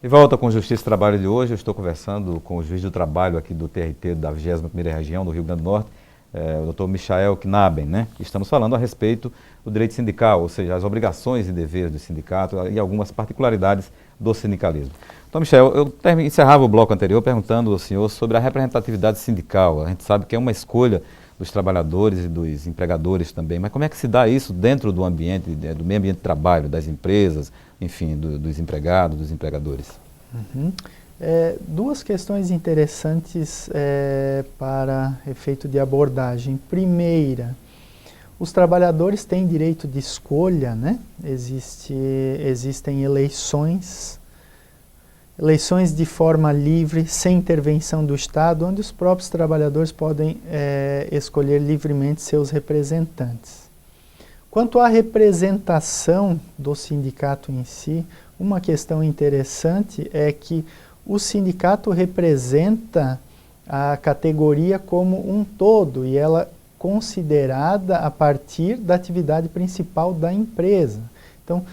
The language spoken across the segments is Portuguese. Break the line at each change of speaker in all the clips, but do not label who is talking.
De volta com Justiça e Trabalho de hoje, eu estou conversando com o juiz do trabalho aqui do TRT da 21ª Região do Rio Grande do Norte, o Dr. Michael Knaben, né? Estamos falando a respeito do direito sindical, ou seja, as obrigações e deveres do sindicato e algumas particularidades do sindicalismo. Então, Michael, eu encerrava o bloco anterior perguntando ao senhor sobre a representatividade sindical. A gente sabe que é uma escolha dos trabalhadores e dos empregadores também, mas como é que se dá isso dentro do ambiente, do meio ambiente de trabalho, das empresas, enfim, dos empregados, dos empregadores?
Duas questões interessantes para efeito de abordagem. Primeira, os trabalhadores têm direito de escolha, né? Existem eleições de forma livre, sem intervenção do Estado, onde os próprios trabalhadores podem escolher livremente seus representantes. Quanto à representação do sindicato em si, uma questão interessante é que o sindicato representa a categoria como um todo e ela é considerada a partir da atividade principal da empresa. Então,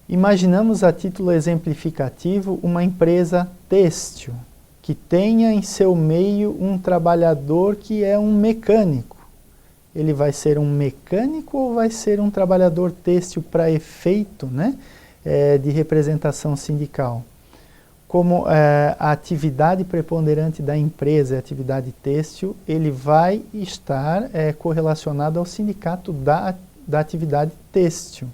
imaginamos a título exemplificativo uma empresa têxtil que tenha em seu meio um trabalhador que é um mecânico. Ele vai ser um mecânico ou vai ser um trabalhador têxtil para efeito, né, de representação sindical? Como a atividade preponderante da empresa é a atividade têxtil, ele vai estar correlacionado ao sindicato da atividade têxtil.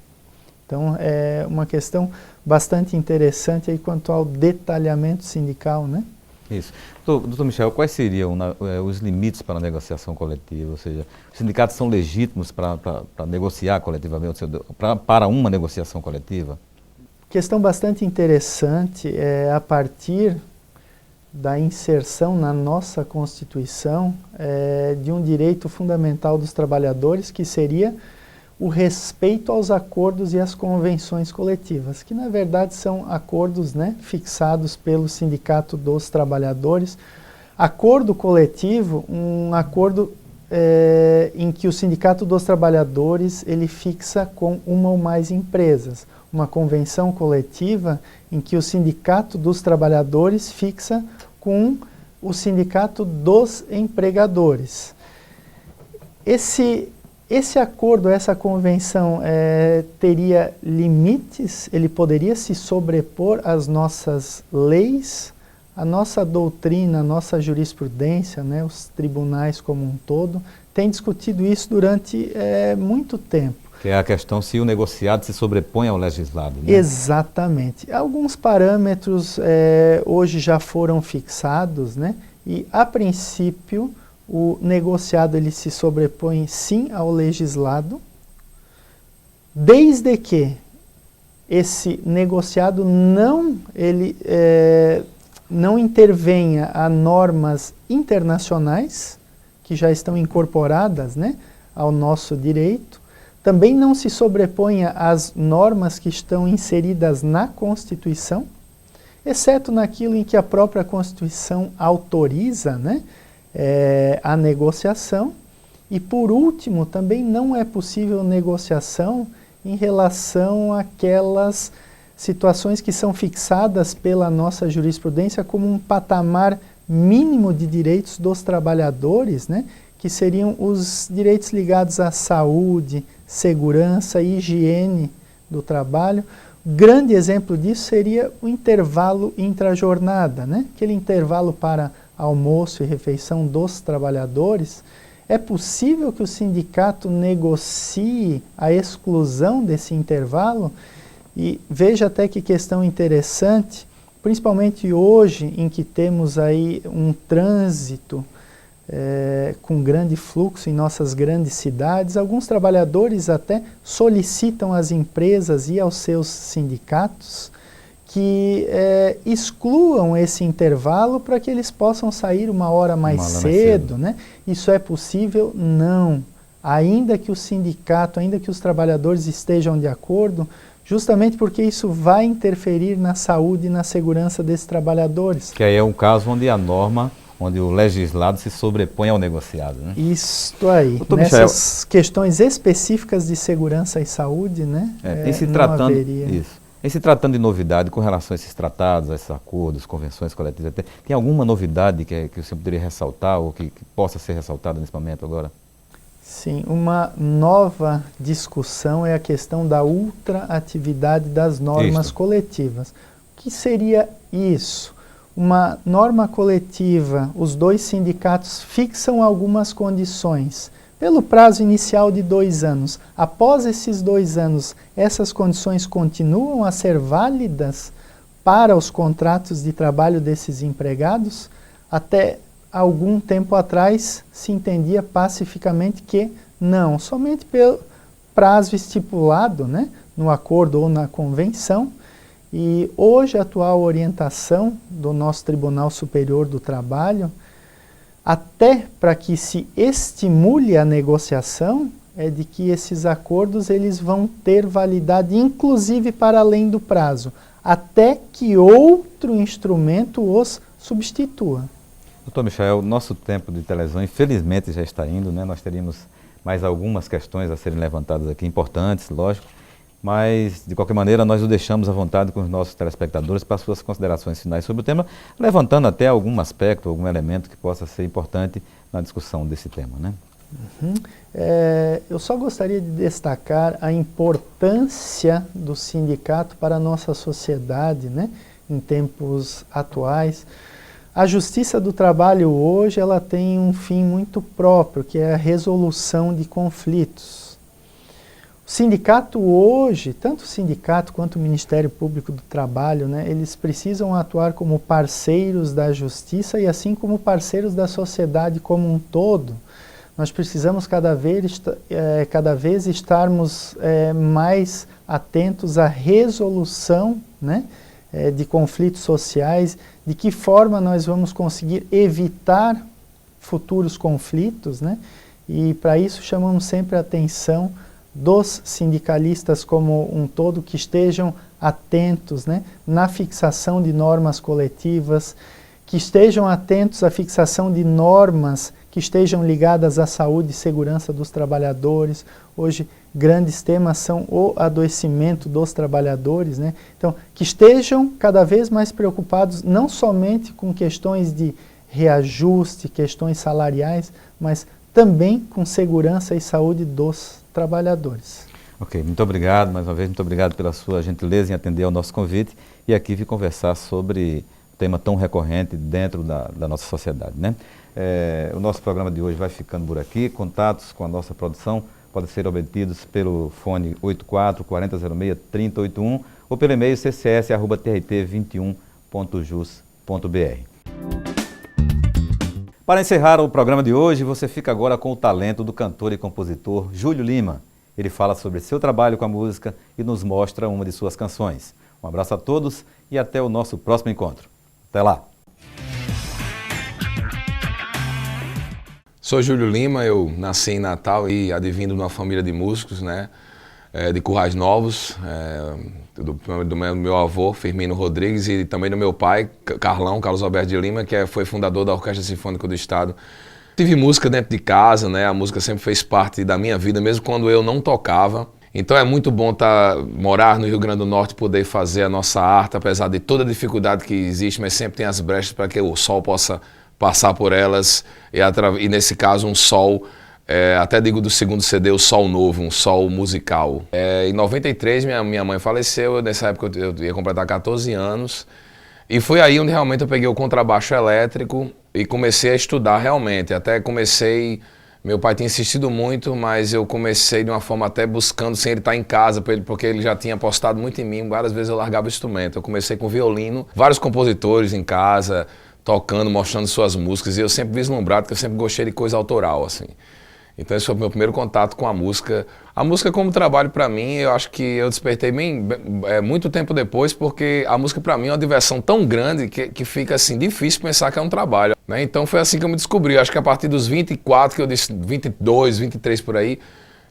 Então, é uma questão bastante interessante aí quanto ao detalhamento sindical, né?
Isso. Doutor Michael, quais seriam os limites para a negociação coletiva? Ou seja, os sindicatos são legítimos para negociar coletivamente, para uma negociação coletiva?
Questão bastante interessante, a partir da inserção na nossa Constituição de um direito fundamental dos trabalhadores, que seria o respeito aos acordos e às convenções coletivas, que na verdade são acordos, né, fixados pelo Sindicato dos Trabalhadores. Acordo coletivo, um acordo em que o Sindicato dos Trabalhadores ele fixa com uma ou mais empresas. Uma convenção coletiva em que o Sindicato dos Trabalhadores fixa com o Sindicato dos Empregadores. Esse acordo, essa convenção teria limites, ele poderia se sobrepor às nossas leis, a nossa doutrina, a nossa jurisprudência, né, os tribunais como um todo, têm discutido isso durante muito tempo.
Que é a questão se o negociado se sobrepõe ao legislado, né?
Exatamente. Alguns parâmetros hoje já foram fixados, né? E, a princípio, o negociado ele se sobrepõe sim ao legislado, desde que esse negociado não intervenha a normas internacionais que já estão incorporadas, né, ao nosso direito. Também não se sobreponha às normas que estão inseridas na Constituição, exceto naquilo em que a própria Constituição autoriza, né, a negociação. E, por último, também não é possível negociação em relação àquelas situações que são fixadas pela nossa jurisprudência como um patamar mínimo de direitos dos trabalhadores, né, que seriam os direitos ligados à saúde, segurança e higiene do trabalho. Grande exemplo disso seria o intervalo intrajornada, né? Aquele intervalo para almoço e refeição dos trabalhadores. É possível que o sindicato negocie a exclusão desse intervalo? E veja até que questão interessante, principalmente hoje em que temos aí um trânsito com grande fluxo em nossas grandes cidades, alguns trabalhadores até solicitam às empresas e aos seus sindicatos que excluam esse intervalo para que eles possam sair uma hora mais cedo, né? Isso é possível? Não. Ainda que o sindicato, ainda que os trabalhadores estejam de acordo, justamente porque isso vai interferir na saúde e na segurança desses trabalhadores.
Que aí é um caso onde a norma, onde o legislado se sobrepõe ao negociado, né?
Isto aí.
Doutor
Nessas questões específicas de segurança e saúde, né?
E se tratando, isso. Em se tratando de novidade, com relação a esses tratados, a esses acordos, convenções coletivas, tem alguma novidade que o senhor poderia ressaltar ou que possa ser ressaltada nesse momento agora?
Sim, uma nova discussão é a questão da ultraatividade das normas coletivas. O que seria isso? Uma norma coletiva, os dois sindicatos fixam algumas condições, pelo prazo inicial de 2 anos. Após esses 2 anos, essas condições continuam a ser válidas para os contratos de trabalho desses empregados? Até algum tempo atrás se entendia pacificamente que não, somente pelo prazo estipulado, né, no acordo ou na convenção. E hoje a atual orientação do nosso Tribunal Superior do Trabalho, até para que se estimule a negociação, é de que esses acordos eles vão ter validade inclusive para além do prazo, até que outro instrumento os substitua.
Doutor Michael, nosso tempo de televisão infelizmente já está indo, né? Nós teríamos mais algumas questões a serem levantadas aqui, importantes, lógico, mas de qualquer maneira nós o deixamos à vontade com os nossos telespectadores para suas considerações finais sobre o tema, levantando até algum aspecto, algum elemento que possa ser importante na discussão desse tema, né?
Eu só gostaria de destacar a importância do sindicato para a nossa sociedade, né, em tempos atuais. A Justiça do Trabalho hoje ela tem um fim muito próprio, que é a resolução de conflitos. O sindicato hoje, tanto o sindicato quanto o Ministério Público do Trabalho, né, eles precisam atuar como parceiros da justiça e assim como parceiros da sociedade como um todo. Nós precisamos cada vez estarmos mais atentos à resolução, né, de conflitos sociais, de que forma nós vamos conseguir evitar futuros conflitos, né? E para isso chamamos sempre a atenção dos sindicalistas como um todo, que estejam atentos, né, na fixação de normas coletivas, que estejam atentos à fixação de normas que estejam ligadas à saúde e segurança dos trabalhadores. Hoje, grandes temas são o adoecimento dos trabalhadores, né? Então, que estejam cada vez mais preocupados não somente com questões de reajuste, questões salariais, mas também com segurança e saúde dos trabalhadores.
Ok, muito obrigado, mais uma vez, muito obrigado pela sua gentileza em atender ao nosso convite e aqui vir conversar sobre um tema tão recorrente dentro da nossa sociedade, né? O nosso programa de hoje vai ficando por aqui. Contatos com a nossa produção podem ser obtidos pelo fone 84 4006 3081 ou pelo e-mail ccs@trt21.jus.br. Para encerrar o programa de hoje, você fica agora com o talento do cantor e compositor Júlio Lima. Ele fala sobre seu trabalho com a música e nos mostra uma de suas canções. Um abraço a todos e até o nosso próximo encontro. Até lá!
Sou Júlio Lima, eu nasci em Natal e advindo de uma família de músicos, né, de Currais Novos, do meu avô, Firmino Rodrigues, e também do meu pai, Carlos Alberto de Lima, que foi fundador da Orquestra Sinfônica do Estado. Tive música dentro de casa, né, a música sempre fez parte da minha vida, mesmo quando eu não tocava. Então é muito bom morar no Rio Grande do Norte e poder fazer a nossa arte, apesar de toda a dificuldade que existe, mas sempre tem as brechas para que o sol possa passar por elas, e nesse caso um sol, até digo do segundo CD, o Sol Novo, um sol musical. Em 93 minha mãe faleceu, nessa época eu ia completar 14 anos, e foi aí onde realmente eu peguei o contrabaixo elétrico e comecei a estudar realmente, meu pai tinha insistido muito, mas eu comecei de uma forma até buscando sem ele estar em casa, porque ele já tinha apostado muito em mim, várias vezes eu largava o instrumento. Eu comecei com violino, vários compositores em casa, tocando, mostrando suas músicas, e eu sempre vislumbrado, que eu sempre gostei de coisa autoral, assim. Então esse foi o meu primeiro contato com a música. A música como trabalho para mim, eu acho que eu despertei muito tempo depois, porque a música para mim é uma diversão tão grande que fica assim, difícil pensar que é um trabalho, né? Então foi assim que eu me descobri. Eu acho que a partir dos 24, que eu disse 22, 23 por aí,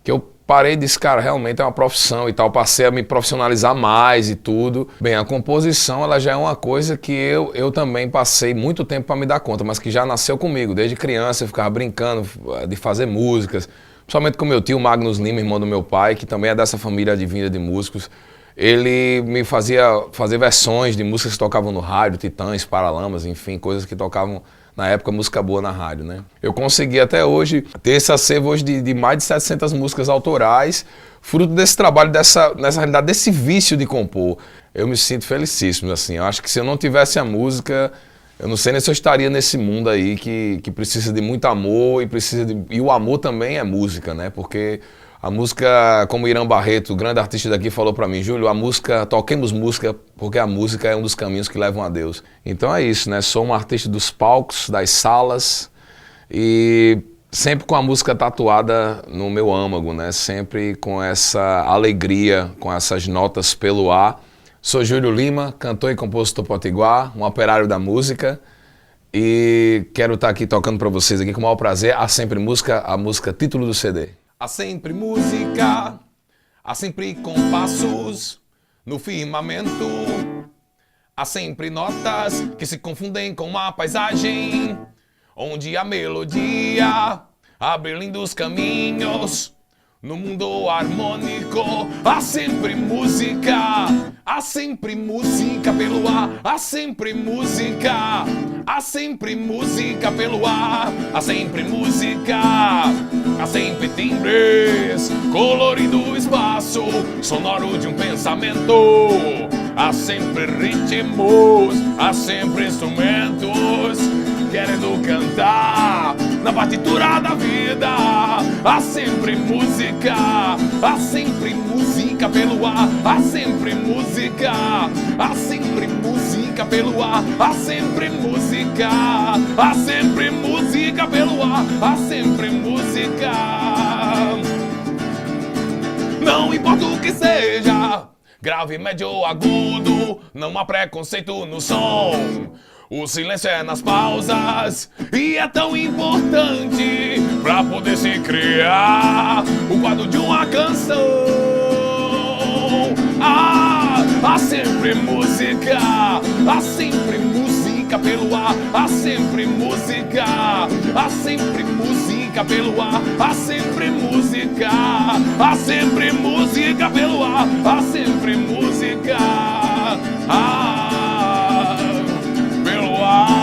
que eu parei e disse, cara, realmente é uma profissão e tal, passei a me profissionalizar mais e tudo. Bem, a composição, ela já é uma coisa que eu também passei muito tempo para me dar conta, mas que já nasceu comigo. Desde criança eu ficava brincando de fazer músicas, principalmente com meu tio Magnus Lima, irmão do meu pai, que também é dessa família advinda de músicos. ele me fazia fazer versões de músicas que tocavam no rádio, Titãs, Paralamas, enfim, coisas que tocavam na época música boa na rádio, né? Eu consegui até hoje ter esse acervo hoje de mais de 700 músicas autorais, fruto desse trabalho, nessa realidade, desse vício de compor. Eu me sinto felicíssimo, assim. Eu acho que se eu não tivesse a música, eu não sei nem se eu estaria nesse mundo aí que precisa de muito amor e o amor também é música, né? Porque a música, como Irã Barreto, o grande artista daqui, falou pra mim, Júlio, toquemos música, porque a música é um dos caminhos que levam a Deus. Então é isso, né? Sou um artista dos palcos, das salas e sempre com a música tatuada no meu âmago, né? Sempre com essa alegria, com essas notas pelo ar. Sou Júlio Lima, cantor e compositor potiguar, um operário da música e quero estar aqui tocando pra vocês aqui com o maior prazer a música título do CD. Há sempre música, há sempre compassos no firmamento. Há sempre notas que se confundem com uma paisagem, onde a melodia abre lindos caminhos. No mundo harmônico, há sempre música pelo ar, há sempre música pelo ar, há sempre música, há sempre timbres, colorido espaço sonoro de um pensamento, há sempre ritmos, há sempre instrumentos querendo cantar na partitura da vida. Há sempre música pelo ar, há sempre música pelo ar, há sempre música pelo ar, há sempre música. Não importa o que seja, grave, médio ou agudo, não há preconceito no som. O silêncio é nas pausas e é tão importante pra poder se criar o quadro de uma canção. Há sempre música pelo ar, há sempre música pelo ar, há sempre música pelo ar, há sempre música. Pelo ar.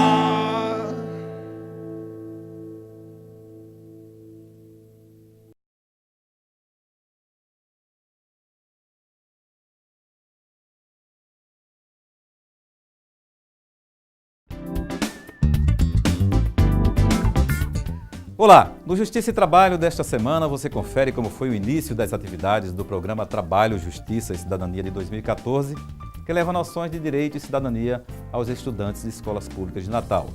Olá! No Justiça e Trabalho desta semana você confere como foi o início das atividades do programa Trabalho, Justiça e Cidadania de 2014, que leva noções de direito e cidadania aos estudantes de escolas públicas de Natal.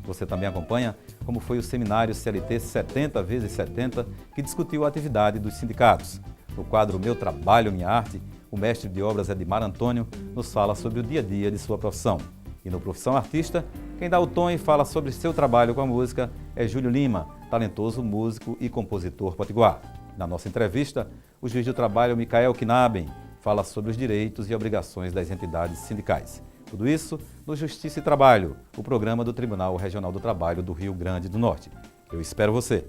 Você também acompanha como foi o seminário CLT 70x70, que discutiu a atividade dos sindicatos. No quadro Meu Trabalho, Minha Arte, o mestre de obras Edmar Antônio nos fala sobre o dia a dia de sua profissão. E no Profissão Artista, quem dá o tom e fala sobre seu trabalho com a música é Júlio Lima, talentoso músico e compositor potiguar. Na nossa entrevista, o juiz do trabalho Michael Knaben fala sobre os direitos e obrigações das entidades sindicais. Tudo isso no Justiça e Trabalho, o programa do Tribunal Regional do Trabalho do Rio Grande do Norte. Eu espero você!